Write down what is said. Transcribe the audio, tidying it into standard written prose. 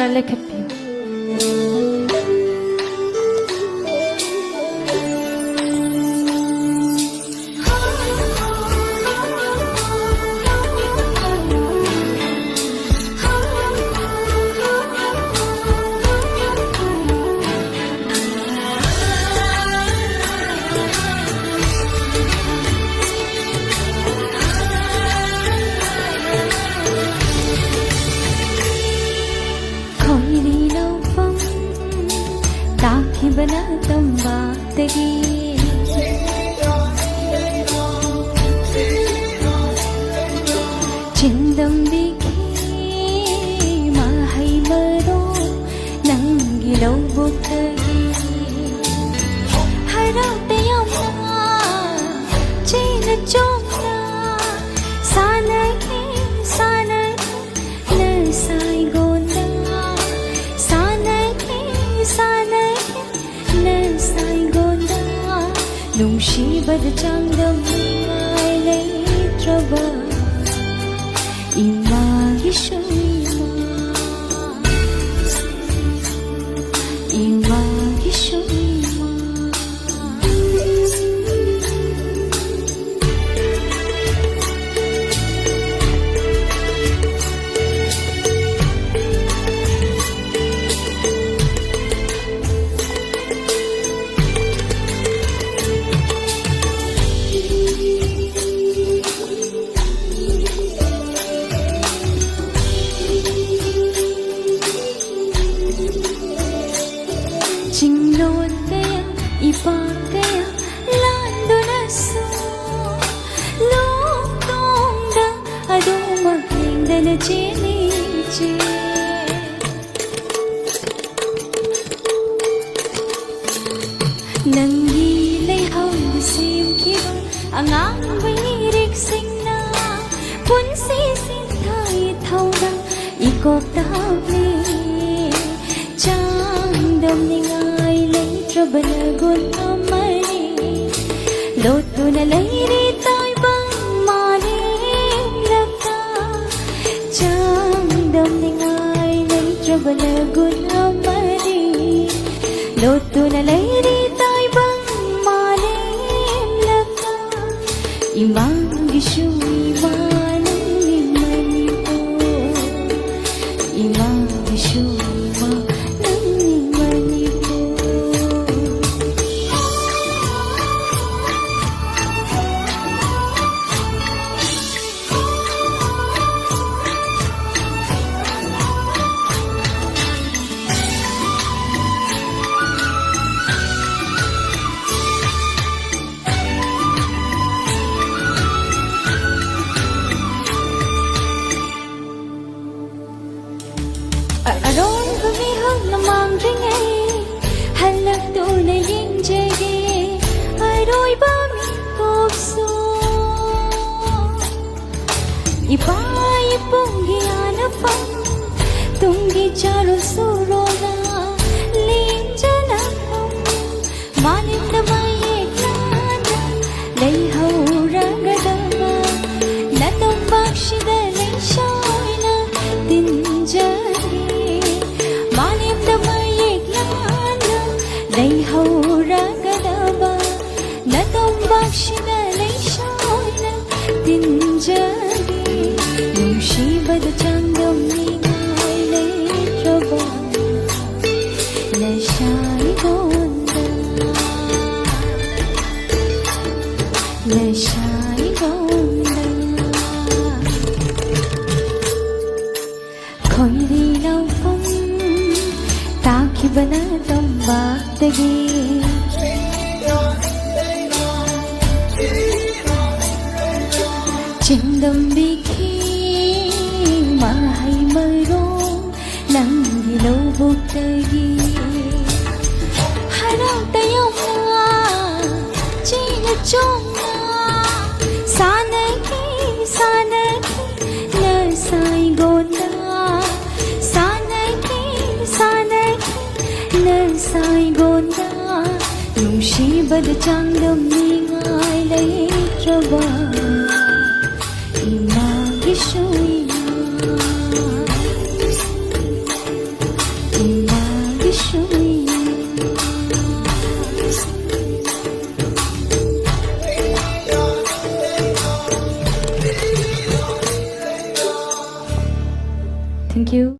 ꯈꯔ ꯂꯩꯈꯠꯄꯤꯌꯨ ताखिबना तंबातगी चिंदम बिखी mahai maro nangi lawbutagi harauta yamna chena chomna sanaki na sai gona sanaki na sai gona nungshibad changdam ngai leitraba imagi shuma imagi shuma Chinglon kaya, ipang kaya, lando na so lutong da, adong magling da na chinichi Nanggilay hawsim kiro, ang angay niriksing na punsisin kahit hawdang ikot tabli Chandam ningai banagun amari lotu na lairi tay bang maling laka Chandam ningai naitra banagun amari lotu na lairi tay bang maling laka imang gishu imanang limanito imang gishu Aron humihog namang ringay halak tunay yung jage aroy bamikobso Ipaipong gianapang tunggi charo surona linjana manim na mayeklana layhaw ragadama natumbak shida layshoy na tinjari layhaw ragadaba natumbak shida layshoy na tinjari nungshibad changdam ningay leitraba nashay gonda nashay gonda khoiri lawfam ताखिबना तंबातगी चिंदम बिखी mahai maro nangi lawbutagi harauta yamna chena chomna sanaki na sai gona na sai gona nungshibad changdam ningai leitraba imagi shuma you.